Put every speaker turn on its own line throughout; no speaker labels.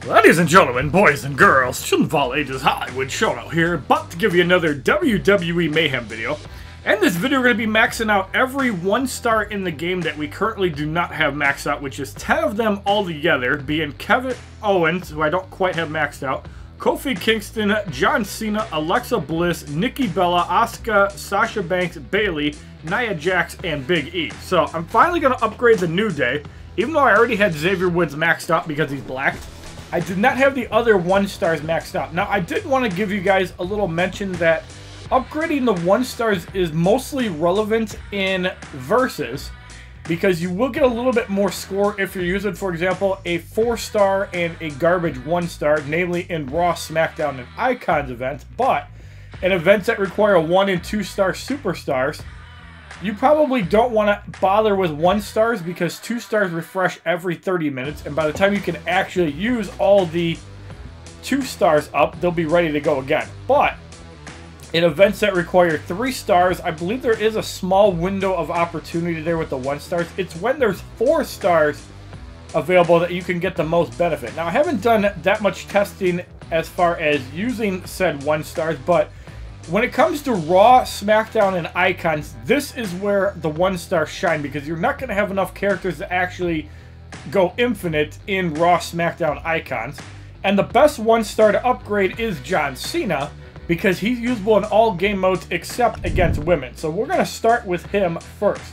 Ladies and gentlemen, boys and girls, children of all ages, HollywoodShono here, about to give you another WWE Mayhem video. And this video, we're going to be maxing out every 1-star in the game that we currently do not have maxed out, which is 10 of them all together, being Kevin Owens, who I don't quite have maxed out, Kofi Kingston, John Cena, Alexa Bliss, Nikki Bella, Asuka, Sasha Banks, Bayley, Nia Jax, and Big E. So I'm finally going to upgrade the New Day, even though I already had Xavier Woods maxed out because he's black. I did not have the other 1-stars maxed out. Now, I did want to give you guys a little mention that upgrading the 1-stars is mostly relevant in Versus, because you will get a little bit more score if you're using, for example, a 4-star and a garbage 1-star, namely in Raw, Smackdown, and Icons events. But in events that require 1 and 2-star superstars, you probably don't want to bother with 1-stars because 2-stars refresh every 30 minutes, and by the time you can actually use all the 2-stars up, they'll be ready to go again. But in events that require 3-stars, I believe there is a small window of opportunity there with the 1-stars. It's when there's 4-stars available that you can get the most benefit. Now, I haven't done that much testing as far as using said 1-stars, but when it comes to Raw, Smackdown, and Icons, this is where the 1-stars shine, because you're not going to have enough characters to actually go infinite in Raw, Smackdown, Icons. And the best 1-star to upgrade is John Cena, because he's usable in all game modes except against women. So we're going to start with him first.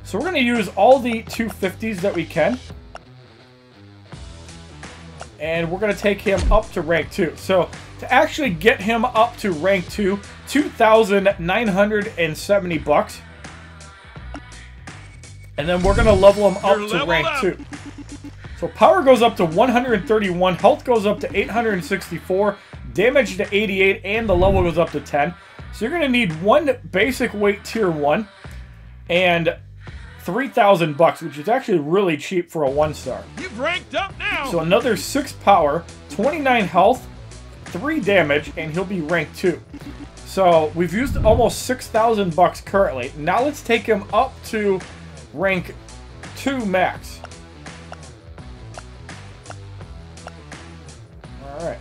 So we're going to use all the 250s that we can. And we're going to take him up to rank 2. So to actually get him up to rank 2, 2,970 bucks. And then we're going to level him up to rank 2. So power goes up to 131, health goes up to 864, damage to 88, and the level goes up to 10. So you're going to need 1 basic weight tier 1 and 3,000 bucks, which is actually really cheap for a 1-star.
You've ranked up now.
So another 6 power, 29 health, 3 damage, and he'll be rank 2. So we've used almost 6,000 bucks currently. Now let's take him up to rank 2 max. Alright.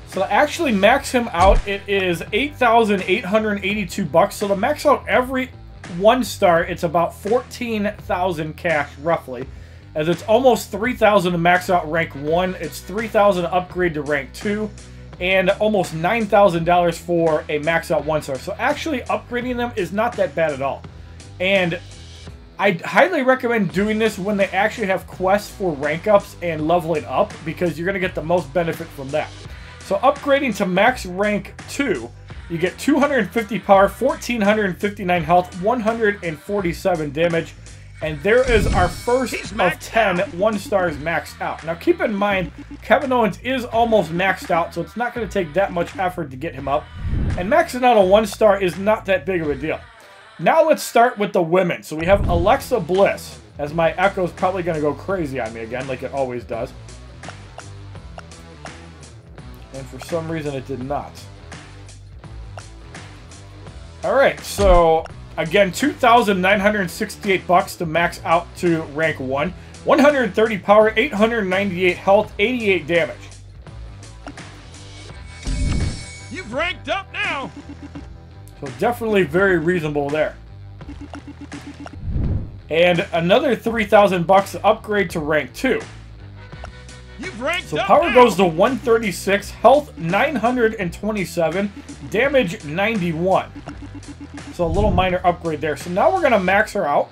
So to actually max him out, it is 8,882 bucks. So to max out every 1-star, it's about 14,000 cash roughly, as it's almost 3,000 to max out rank 1. It's 3,000 to upgrade to rank 2, and almost $9,000 for a max out 1-star. So actually upgrading them is not that bad at all. And I highly recommend doing this when they actually have quests for rank ups and leveling up, because you're going to get the most benefit from that. So upgrading to max rank 2, you get 250 power, 1,459 health, 147 damage, and there is our first of 10 1-stars maxed out. Now keep in mind, Kevin Owens is almost maxed out, so it's not going to take that much effort to get him up. And maxing out a 1-star is not that big of a deal. Now let's start with the women. So we have Alexa Bliss, as my echo is probably going to go crazy on me again, like it always does. And for some reason it did not. Alright, so again, 2,968 bucks to max out to rank 1. 130 power, 898 health, 88 damage.
You've ranked up now.
So definitely very reasonable there. And another 3,000 bucks to upgrade to rank 2.
You've ranked
so
up
power
now.
goes to 136, health 927, damage 91. So a little minor upgrade there. So now we're going to max her out.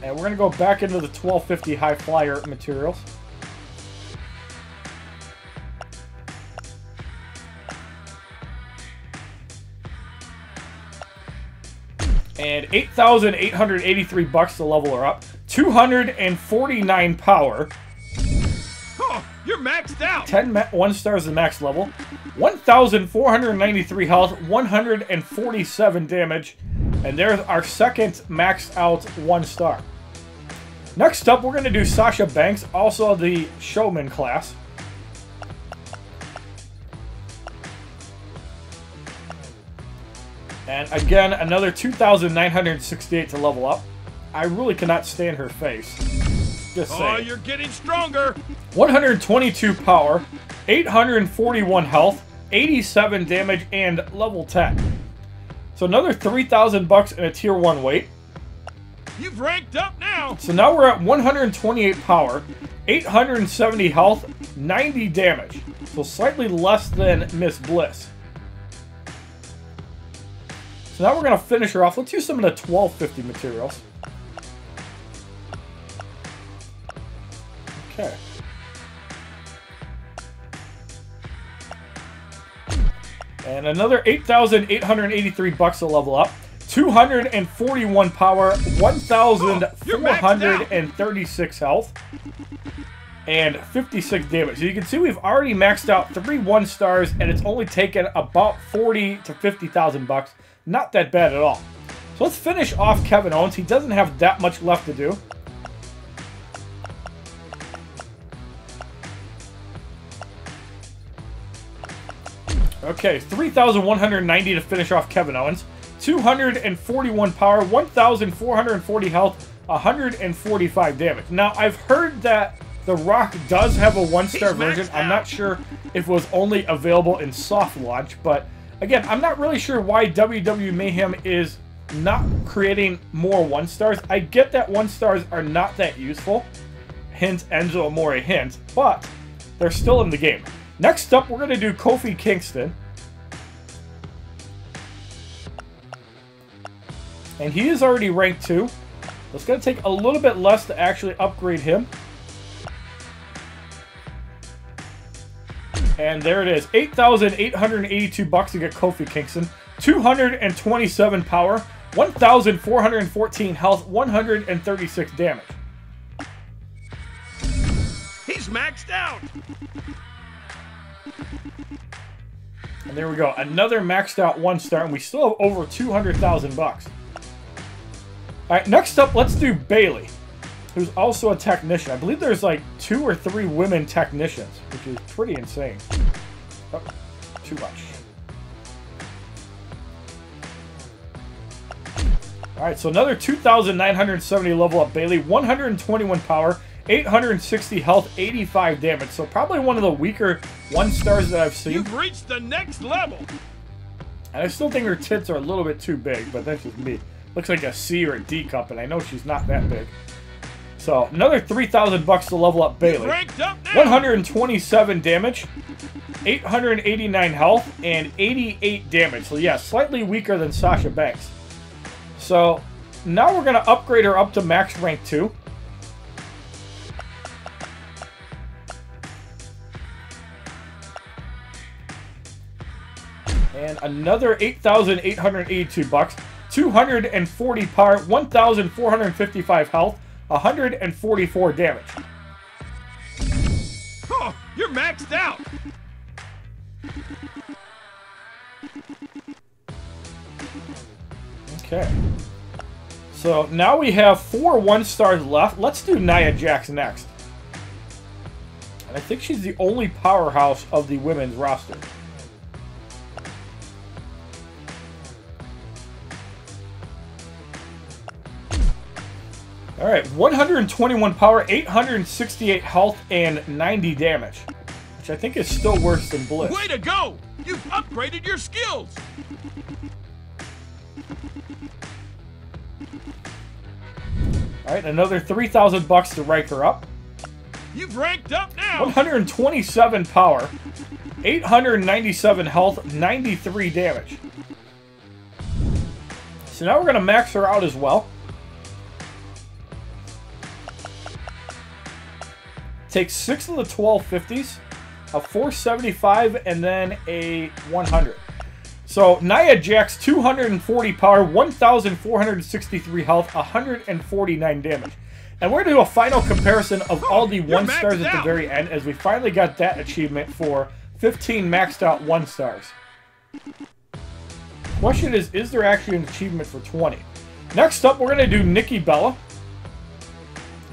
And we're going to go back into the 1250 high flyer materials. And 8,883 bucks to level her up. 249 power.
Oh, you're maxed out.
10 1-stars the max level. 1,493 health, 147 damage. And there's our second maxed out 1-star. Next up, we're going to do Sasha Banks, also the showman class. And again, another 2,968 to level up. I really cannot stand her face. Just
Oh,
saying.
you're getting stronger.
122 power, 841 health, 87 damage, and level 10. So another 3,000 bucks in a tier 1 weight.
You've ranked up now.
So now we're at 128 power, 870 health, 90 damage. So slightly less than Miss Bliss. So now we're going to finish her off. Let's use some of the 1250 materials. Okay. And another 8,883 bucks to level up. 241 power, 1,436 health, and 56 damage. So you can see we've already maxed out 3 1-stars, and it's only taken about 40 to 50,000 bucks. Not that bad at all. So let's finish off Kevin Owens. He doesn't have that much left to do. Okay, 3,190 to finish off Kevin Owens. 241 power, 1,440 health, 145 damage. Now, I've heard that The Rock does have a 1-star version. I'm not sure if it was only available in soft launch, but again, I'm not really sure why WWE Mayhem is not creating more 1-stars. I get that 1-stars are not that useful. Hint, Enzo Amore, hint, but they're still in the game. Next up, we're going to do Kofi Kingston. And he is already ranked 2. It's going to take a little bit less to actually upgrade him. And there it is. 8,882 bucks to get Kofi Kingston. 227 power. 1,414 health. 136 damage.
He's maxed out.
And there we go. Another maxed out 1-star. And we still have over 200,000 bucks. Alright, next up, let's do Bayley, who's also a technician. I believe there's like 2 or 3 women technicians, which is pretty insane. Oh, too much. Alright, so another 2,970 level up Bayley, 121 power, 860 health, 85 damage. So probably one of the weaker 1-stars that I've seen.
You've reached the next level.
And I still think her tits are a little bit too big, but that's just me. Looks like a C or a D cup, and I know she's not that big. So, another 3,000 bucks to level up Bayley. 127 damage, 889 health, and 88 damage. So, yeah, slightly weaker than Sasha Banks. So, now we're going to upgrade her up to max rank 2. And another 8,882 bucks. 240 power, 1,455 health, 144 damage.
Oh, you're maxed out.
Okay. So now we have 4 1-stars left. Let's do Nia Jax next. And I think she's the only powerhouse of the women's roster. Alright, 121 power, 868 health, and 90 damage. Which I think is still worse than Bliss.
Way to go! You've upgraded your skills!
Alright, another 3,000 bucks to rank her up.
You've ranked up now!
127 power, 897 health, 93 damage. So now we're going to max her out as well. Takes 6 of the 1250s, a 475, and then a 100. So Nia Jax, 240 power, 1,463 health, 149 damage. And we're going to do a final comparison of all the 1-stars at the very end, as we finally got that achievement for 15 maxed out 1-stars. Question is there actually an achievement for 20? Next up, we're going to do Nikki Bella,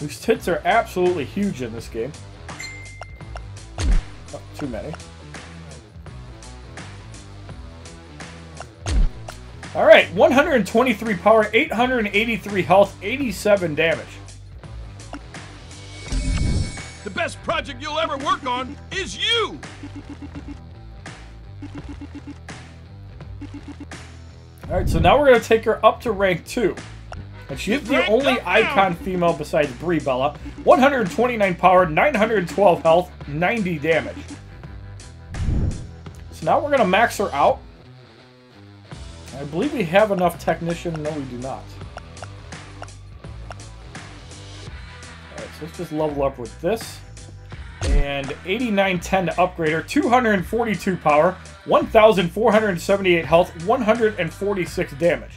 whose tits are absolutely huge in this game. Oh, too many. Alright, 123 power, 883 health, 87 damage.
The best project you'll ever work on is you!
Alright, so now we're going to take her up to rank 2. And she is the only icon female besides Brie Bella. 129 power, 912 health, 90 damage. So now we're going to max her out. I believe we have enough technician. No, we do not. Alright, so let's just level up with this. And 8910 to upgrade her. 242 power, 1,478 health, 146 damage.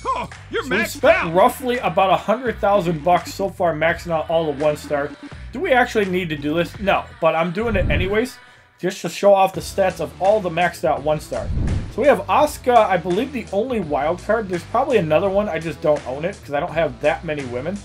Oh, you're
So we
maxed
spent
out!
roughly about $100,000 so far maxing out all the 1-star. Do we actually need to do this? No, but I'm doing it anyways, just to show off the stats of all the maxed out 1-star. So we have Asuka, I believe the only wild card. There's probably another one, I just don't own it because I don't have that many women.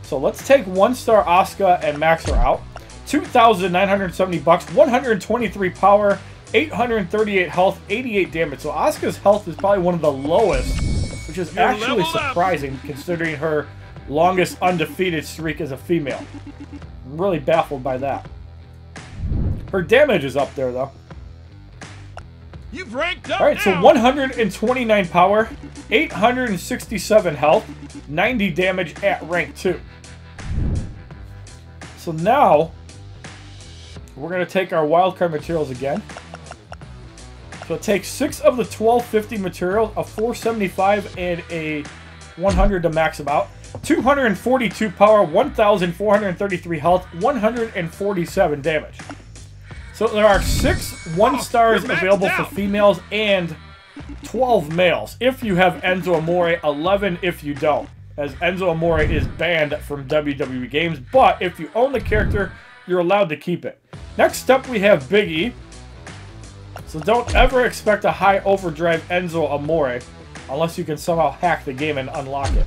So let's take 1-star Asuka and max her out. $2,970, 123 power, 838 health, 88 damage. So Asuka's health is probably one of the lowest, which is actually surprising considering her longest undefeated streak as a female. I'm really baffled by that. Her damage is up there though.
You've ranked up.
Alright, so
now.
129 power, 867 health, 90 damage at rank 2. So now, we're going to take our wildcard materials again. So it takes 6 of the 1250 materials, a 475 and a 100 to max them out. 242 power, 1,433 health, 147 damage. So there are 6 1-stars available for females and 12 males. If you have Enzo Amore, 11 if you don't, as Enzo Amore is banned from WWE games. But if you own the character, you're allowed to keep it. Next up, we have Big E. So don't ever expect a high overdrive Enzo Amore unless you can somehow hack the game and unlock it.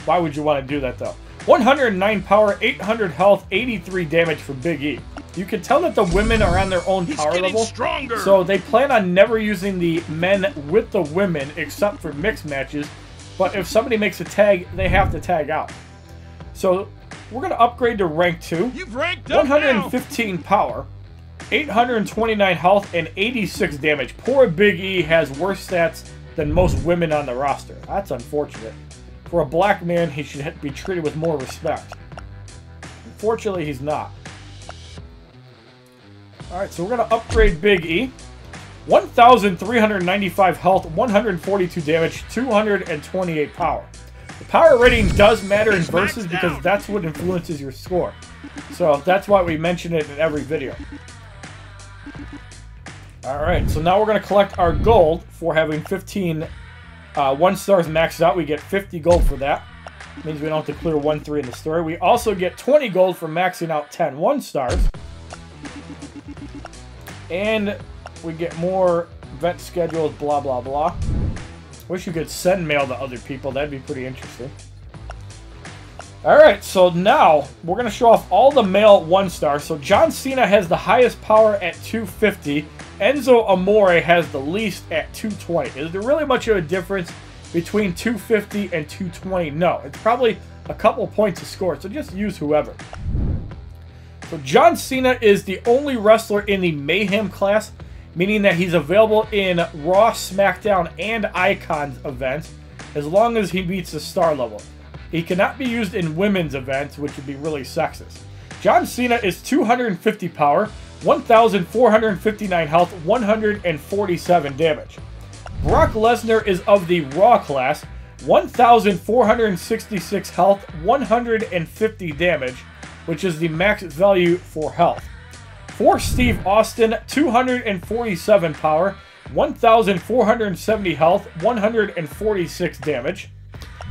Why would you want to do that though? 109 power, 800 health, 83 damage for Big E. You can tell that the women are on their own power level,
stronger.
So they plan on never using the men with the women except for mixed matches. But if somebody makes a tag, they have to tag out. So we're going to upgrade to rank 2.
You've ranked up
115 power, 829 health, and 86 damage. Poor Big E has worse stats than most women on the roster. That's unfortunate. For a black man, he should be treated with more respect. Unfortunately, he's not. Alright, so we're going to upgrade Big E. 1,395 health, 142 damage, 228 power. The power rating does matter in versus because that's what influences your score. So that's why we mention it in every video. Alright, so now we're going to collect our gold for having 15 1-stars maxed out. We get 50 gold for that. Means we don't have to clear 1-3 in the story. We also get 20 gold for maxing out 10 1-stars. And we get more event schedules, blah, blah, blah. Wish you could send mail to other people. That'd be pretty interesting. Alright, so now we're going to show off all the male 1-stars. So John Cena has the highest power at 250. Enzo Amore has the least at 220. Is there really much of a difference between 250 and 220? No. It's probably a couple points to score, so just use whoever. So John Cena is the only wrestler in the Mayhem class, meaning that he's available in Raw, SmackDown, and Icons events as long as he beats the star level. He cannot be used in women's events, which would be really sexist. John Cena is 250 power, 1,459 health, 147 damage. Brock Lesnar is of the Raw class, 1,466 health, 150 damage, which is the max value for health. For Steve Austin, 247 power, 1,470 health, 146 damage.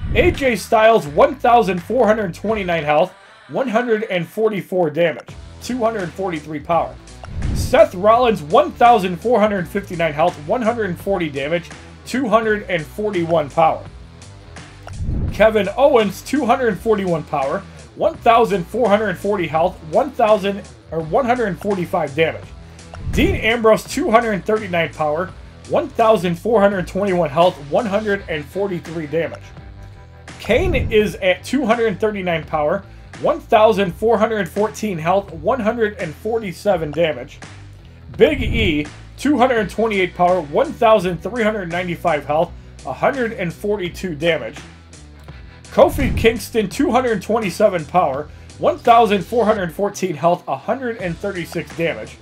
AJ Styles, 1,429 health, 144 damage, 243 power. Seth Rollins, 1,459 health, 140 damage, 241 power. Kevin Owens, 241 power, 1,440 health, 145 damage. Dean Ambrose, 239 power, 1,421 health, 143 damage. Kane is at 239 power, 1,414 health, 147 damage. Big E, 228 power, 1,395 health, 142 damage. Kofi Kingston, 227 power, 1,414 health, 136 damage.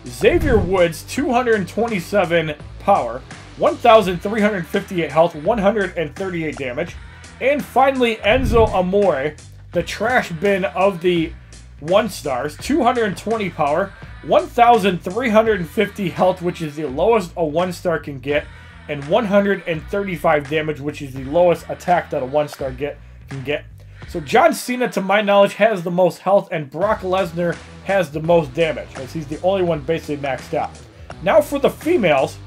Xavier Woods, 227 power, 1,358 health, 138 damage. And finally, Enzo Amore, the trash bin of the 1-stars, 220 power, 1,350 health, which is the lowest a 1-star can get, and 135 damage, which is the lowest attack that a 1-star can get. So John Cena, to my knowledge, has the most health, and Brock Lesnar has the most damage, as he's the only one basically maxed out. Now for the females,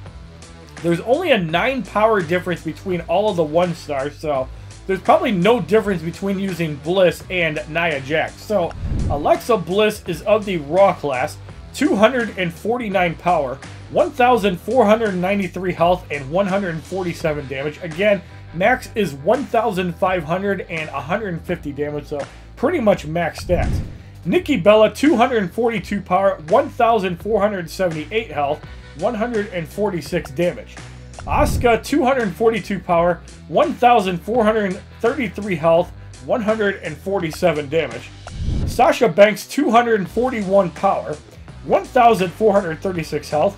there's only a 9 power difference between all of the 1-stars, so there's probably no difference between using Bliss and Nia Jax. So Alexa Bliss is of the Raw class, 249 power, 1,493 health, and 147 damage. Again, max is 1,500 and 150 damage, so pretty much max stats. Nikki Bella, 242 power, 1,478 health, 146 damage. Asuka, 242 power, 1,433 health, 147 damage. Sasha Banks, 241 power, 1,436 health,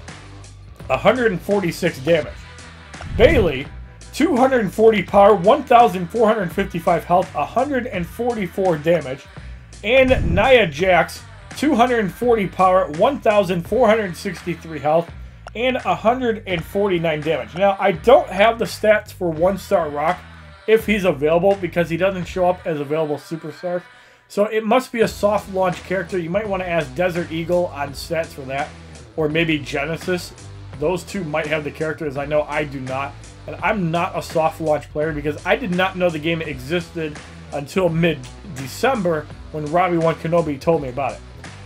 146 damage. Bayley, 240 power, 1,455 health, 144 damage. And Nia Jax, 240 power, 1,463 health, and 149 damage. Now, I don't have the stats for 1-star Rock if he's available, because he doesn't show up as available superstars. So it must be a soft launch character. You might want to ask Desert Eagle on stats for that, or maybe Genesis. Those two might have the characters. I know I do not. And I'm not a soft launch player because I did not know the game existed until mid-December when Robbie One Kenobi told me about it.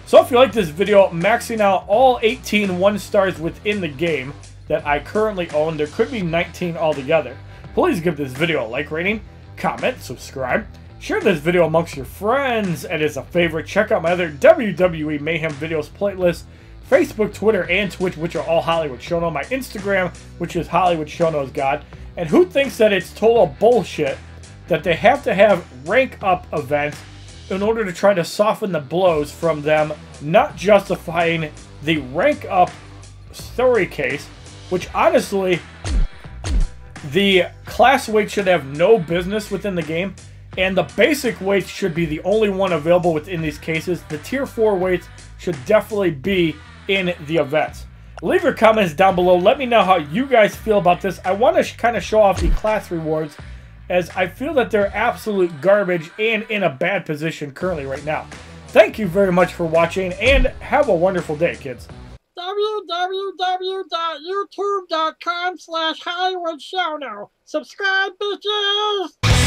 So if you like this video, maxing out all 18 1-stars within the game that I currently own, there could be 19 altogether. Please give this video a like rating, comment, subscribe, share this video amongst your friends, and as a favorite, check out my other WWE Mayhem videos playlist, Facebook, Twitter, and Twitch, which are all HollywoodShono, my Instagram, which is HollywoodShono's God. And who thinks that it's total bullshit that they have to have rank up events in order to try to soften the blows from them not justifying the rank up story case, which honestly, the class weight should have no business within the game, and the basic weights should be the only one available within these cases. The tier 4 weights should definitely be in the events. Leave your comments down below. Let me know how you guys feel about this. I want to kind of show off the class rewards, as I feel that they're absolute garbage and in a bad position currently right now. Thank you very much for watching, and have a wonderful day, kids.
www.youtube.com/HollywoodShono. Subscribe, bitches!